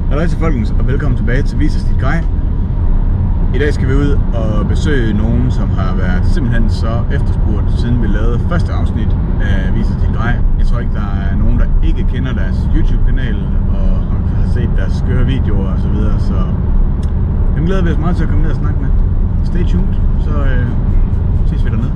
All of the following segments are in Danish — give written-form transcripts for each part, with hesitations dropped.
Hej til folkens, og velkommen tilbage til Vis os dit grej. I dag skal vi ud og besøge nogen, som har været simpelthen så efterspurgt, siden vi lavede første afsnit af Vis os dit grej. Jeg tror ikke, der er nogen, der ikke kender deres YouTube-kanal og har set deres skøre videoer osv. Så dem glæder vi os meget til at komme ned og snakke med. Stay tuned, så ses vi dernede.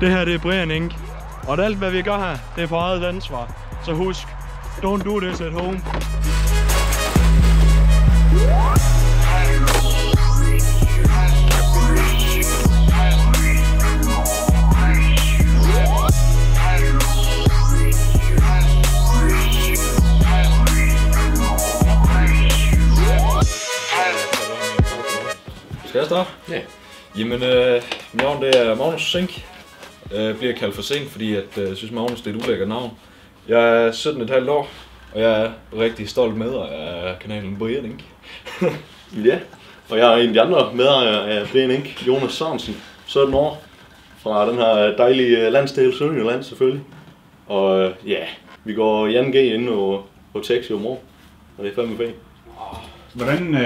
Det her det er Brian Ink, og alt hvad vi gør her, det er på eget ansvar. Så husk, don't do this at home. Skal jeg starte? Ja. Jamen, mit navn det er Magnus Zink. Bliver kaldt for Zink, fordi jeg synes Magnus det er et ulækkert navn. Jeg er 17,5 år, og jeg er rigtig stolt medejer af kanalen Brian Ink. Ja, og jeg er en af de andre medejere af Brian Ink, Jonas Sørensen, 17 år, fra den her dejlige landsdel Sønderjylland selvfølgelig. Og ja, vi går i 2G inde på Texio Mor, og det er fandme fedt. Hvordan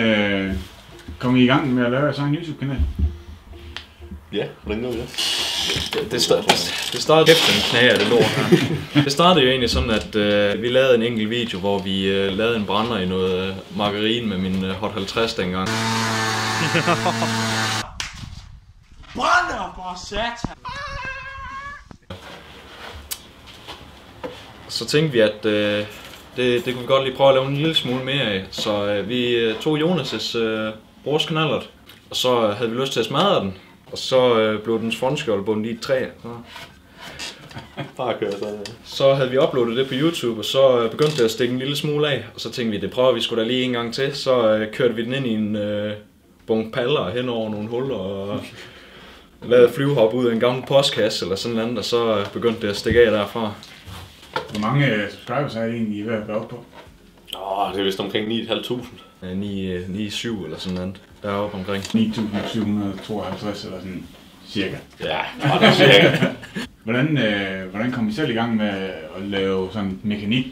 kom I i gang med at lave jeres egen YouTube-kanal? Ja, hvordan gør vi det? Det startede efter en knæ af det lort her. Det startede jo egentlig sådan, at vi lavede en enkelt video, hvor vi lavede en brænder i noget margarine med min Hot 50 dengang. Brænder for satan! Så tænkte vi, at det kunne vi godt lige prøve at lave en lille smule mere af. Så vi tog Jonas' brors knallert, og så havde vi lyst til at smadre den. Og så blev den frontskjold bundet i et træ. Så havde vi uploadet det på YouTube, og så begyndte det at stikke en lille smule af. Og så tænkte vi, det prøver vi sgu da lige en gang til. Så kørte vi den ind i en bunke paller hen over nogle huller og lavede flyvehop ud af en gammel postkasse eller sådan noget. Og så begyndte det at stikke af derfra. Hvor mange subscribers er I egentlig ved at være oppe på? Det er vist omkring 9.500. 9-7 eller sådan noget. Deroppe omkring 9.752 eller sådan cirka. Ja, det er cirka. Hvordan kom I selv i gang med at lave sådan mekanik?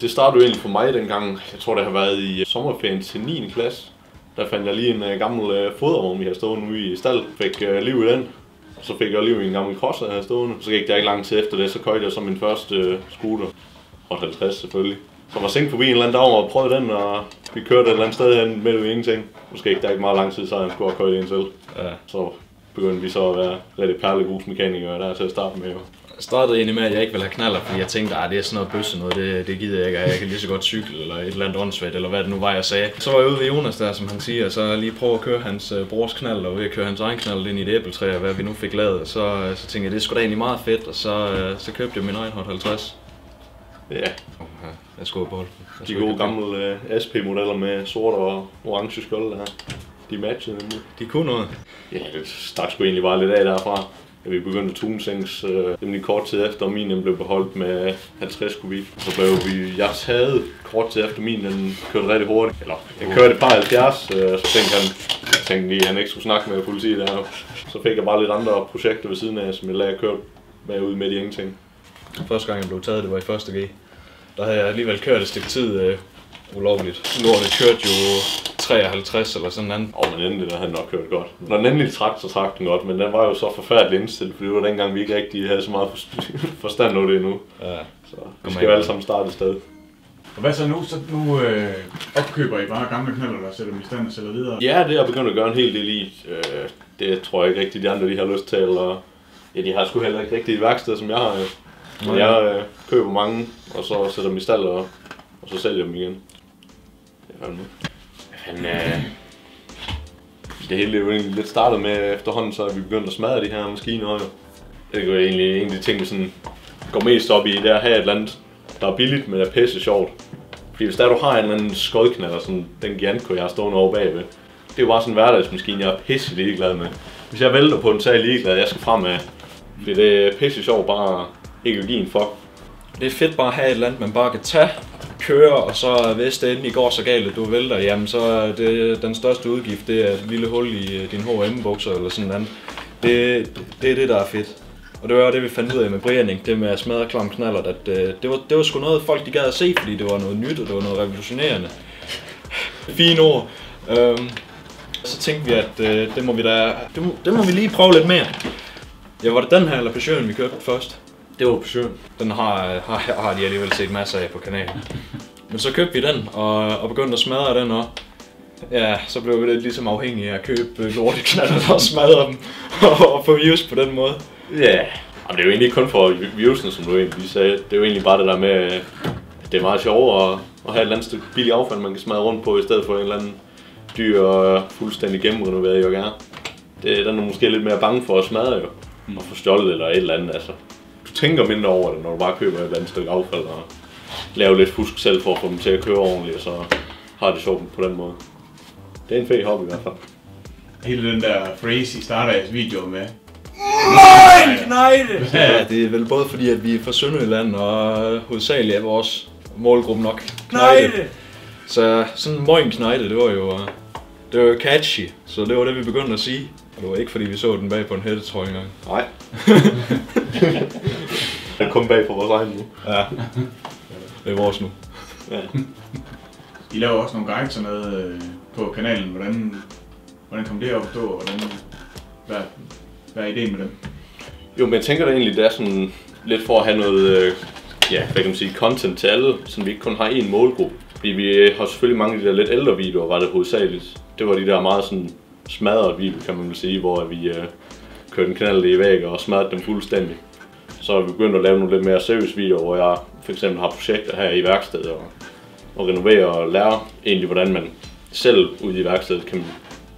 Det startede jo egentlig for mig dengang, jeg tror det har været i sommerferien til 9. klasse. Der fandt jeg lige en gammel fodervogn, vi havde stående ude i stald. Fik liv i den, og så fik jeg liv i en gammel crosser, jeg havde stående. Så gik der ikke lang tid efter det, så køjte jeg som min første scooter. Hot 50 selvfølgelig. Så var Zink forbi en eller anden dag og prøvede den, og vi kørte et eller andet sted hen midt i ingenting. Måske ikke, der er ikke meget lang tid, så han skulle have kørt en selv. Ja. Så begyndte vi så at være rigtig perlegrusmekanikere der til at starte med. Jeg startede egentlig med, at jeg ikke ville have knaller, fordi jeg tænkte, at det er sådan noget bøsse noget, det gider jeg ikke, jeg kan lige så godt cykle eller et eller andet åndssvagt, eller hvad det nu var, jeg sagde. Så var jeg ude ved Jonas der, som han siger, og så lige prøve at køre hans brors knald, og ved at køre hans egen knald ind i et æbletræ, og hvad vi nu fik lavet. Så tænkte jeg, det er sgu da egentlig meget fedt, og så købte jeg min egen Hot 50. Ja. Jeg skulle på de gode gamle SP-modeller med sort og orange skjold der. De matchede nemlig. De kunne noget. Ja, det stak sgu egentlig bare lidt af derfra. Ja, vi begyndte at tune Zinks nemlig kort tid efter, og min blev beholdt med 50 kubik. Så blev jeg taget kort tid efter min, den kørte rigtig hurtigt. Eller, den kørte et par 70, så tænkte lige, at han ikke skulle snakke med politiet der. Så fik jeg bare lidt andre projekter ved siden af, som jeg lagde kørt med ud midt i ingenting. Første gang jeg blev taget, det var i 1.G. Der havde jeg alligevel kørt et stykke tid ulovligt. Lortet kørte jo 53 eller sådan noget. Men endelig der havde nok kørt godt. Når den endelig trak, så trak den godt, men den var jo så forfærdeligt indstillet, fordi det var dengang vi ikke rigtig havde så meget forstand over det endnu. Ja. Så vi skal jo alle sammen starte et sted. Og hvad så nu? Nu opkøber I bare gamle knaller, der sætter dem i stand og sælger videre? Ja, det har jeg begyndt at gøre en hel del i. Det tror jeg ikke rigtig de andre de har lyst til, eller ja, de har sgu heller ikke rigtig et værksted, som jeg har. Men jeg køber mange, og så sætter dem i stald, og så sælger dem igen. Det hele er jo egentlig lidt startet med efterhånden, så er vi begyndt at smadre de her maskiner. Det er jo egentlig en af de ting, vi sådan går mest op i, det er at have et eller andet, der er billigt, men er pisse sjovt. Fordi hvis der du har en eller anden skodknaller, sådan den Giantco, jeg har stående over bagved, det er jo bare sådan en hverdagsmaskine, jeg er pisse ligeglad med. Hvis jeg vælter på den, så er jeg ligeglad, jeg skal fremad. Fordi det er pisse sjovt bare ikke at give en fuck. Det er fedt bare at have et eller andet, man bare kan tage, køre, og så hvis det endelig går så galt, at du vælter, jamen så er det den største udgift, det er et lille hul i din H&M-bukser eller sådan noget. Det er det, der er fedt. Og det var det, vi fandt ud af med Brianing, det med at smadre klam knaller, at det var sgu noget, folk de gad at se, fordi det var noget nyt, og det var noget revolutionerende. Fine ord. Så tænkte vi, at det må vi lige prøve lidt mere. Ja, var det den her eller Peugeot'en, vi købte først? Det var Peugeot. Den har de alligevel set masser af på kanalen. Men så købte vi den, og begyndte at smadre den også. Ja, så blev vi lidt ligesom afhængige af at købe lorteknaller og smadre dem, og få views på den måde. Ja, og det er jo egentlig ikke kun for viewsene, som du egentlig sagde. Det er jo egentlig bare det der med, at det er meget sjovere at have et eller andet stykke billig affald, man kan smadre rundt på, i stedet for en eller anden dyr og fuldstændig gennemrenoveret jo gerne. Den er måske lidt mere bange for at smadre jo, og få stjålet eller et eller andet, altså. Du tænker mindre over det, når du bare køber et eller andet stykke affald og laver lidt fusk selv for at få dem til at køre ordentligt, og så har det sjovt på den måde. Det er en fed hobby i hvert fald. Hele den der phrase i starter af video med. Knejde! Ja, det er vel både fordi, at vi er fra Sønderjylland, og hovedsageligt er vores målgruppe nok knejde. Så sådan møgen knejde, det var jo catchy, så det var det, vi begyndte at sige. Og det var ikke fordi, vi så den bag på en hættetrøje engang. Nej. Den kom bag på vores egen nu. Ja, det er vores nu. Ja. I laver også nogle guides og noget på kanalen. Hvordan kom det op at stå, og hvad er ideen med dem? Jo, men jeg tænker da egentlig, det er sådan lidt for at have noget, hvad kan man sige, content til alle, så vi ikke kun har én målgruppe. Fordi vi har selvfølgelig mange af de der lidt ældre videoer, var det hovedsageligt. Det var de der meget sådan smadrede videoer, kan man vel sige, hvor vi kørte en knald i væg og smadrede dem fuldstændig. Så er vi begyndt at lave nogle lidt mere seriøse videoer, hvor jeg for eksempel har projekter her i værkstedet og renovere og lære egentlig, hvordan man selv ude i værkstedet kan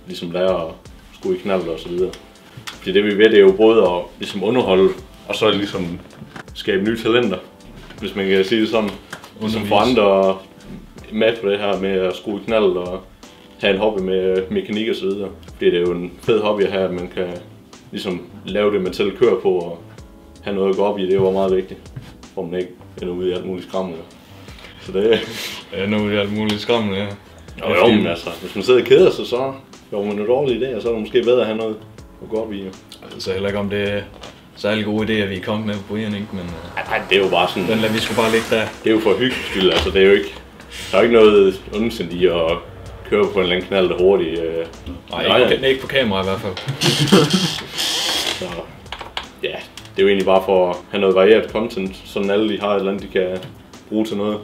ligesom lære at skrue i knalder og så videre. Fordi det vi ved, det er jo både at ligesom underholde og så ligesom skabe nye talenter, hvis man kan sige det sådan. Ligesom for andre med på det her med at skrue i knald og have en hobby med mekanik og så videre. Fordi det er jo en fed hobby at have, at man kan ligesom lave det, man selv kører på og have noget at gå op i. Det er jo meget vigtigt, for man ikke ender ud i alt muligt skrammel. Så det Ja, nu er det alt muligt skræmmende, ja. jo, men altså, hvis man sidder og keder sig, så får man en dårlig idé, og så er det måske bedre at have noget at gå op i. Altså heller ikke om det er særlig gode idéer, vi er kommet med på Brianing, men Nej, det er jo bare sådan, den lader vi sgu bare ligge der. det er jo for hyggens skyld, altså det er jo ikke, der er jo ikke noget ondsendt i at køre på en eller anden knald hurtigt. Nej, ikke på kamera i hvert fald. Så ja, det er jo egentlig bare for at have noget varieret content, sådan alle de har et eller andet, de kan bruge til noget.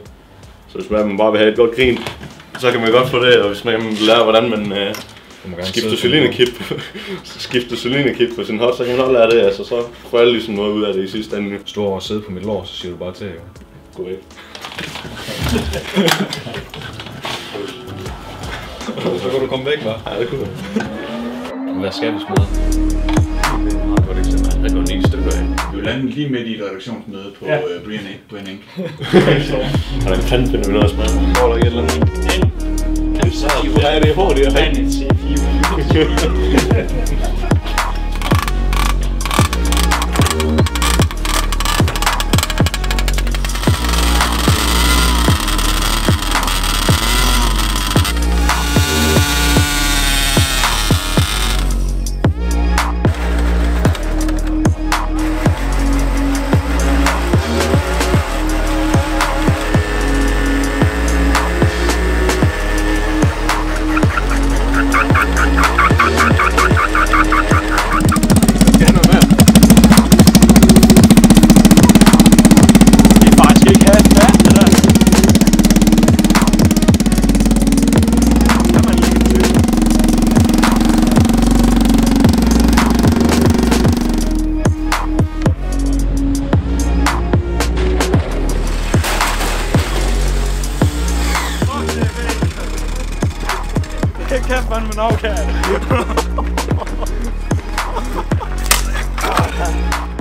Så hvis man bare vil have et godt grin, så kan man godt få det, og hvis man lærer, hvordan man skifter cylinderkit på sin hot, så kan man også lære det, altså så får alle ligesom noget ud af det i sidste ende. Står og sidde på mit lår, så siger du bare til, jo. Gå væk. Så kan du komme væk, hva'? Ja, det kunne jeg. Hvad skal vi smide? Der går 9 stykker af. Vi vil lande lige midt i et redaktionsmøde på Brianing. Hvordan fanden finder vi noget at smage? Får der ikke et eller andet? Ja, det er hårdt, det er rigtigt.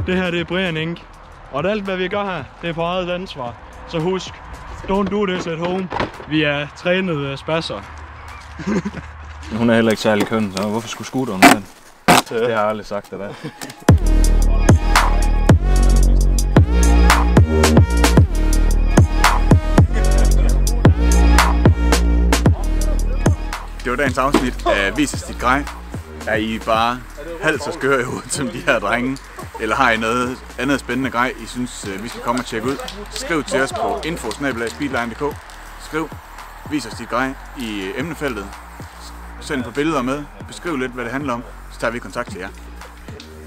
Det her det er Brianing, Og alt hvad vi gør her, det er på eget ansvar. Så husk, don't do this at home. Vi er trænede spasser. Hun er heller ikke særlig køn, så hvorfor skulle scooteren med den? Det har jeg aldrig sagt af dig. Det var dagens afsnit af Vis os dit grej. Er I bare halvt så skøre i hovedet som de her drenge? Eller har I noget andet spændende grej, I synes, vi skal komme og tjekke ud? Skriv til os på info@speedline.dk. Skriv Vis os dit grej i emnefeltet. Send på billeder med. Beskriv lidt, hvad det handler om. Så tager vi kontakt til jer.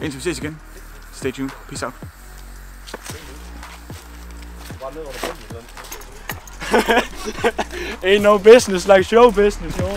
Indtil vi ses igen. Stay tuned. Peace out. Ain't no business like show business, jo.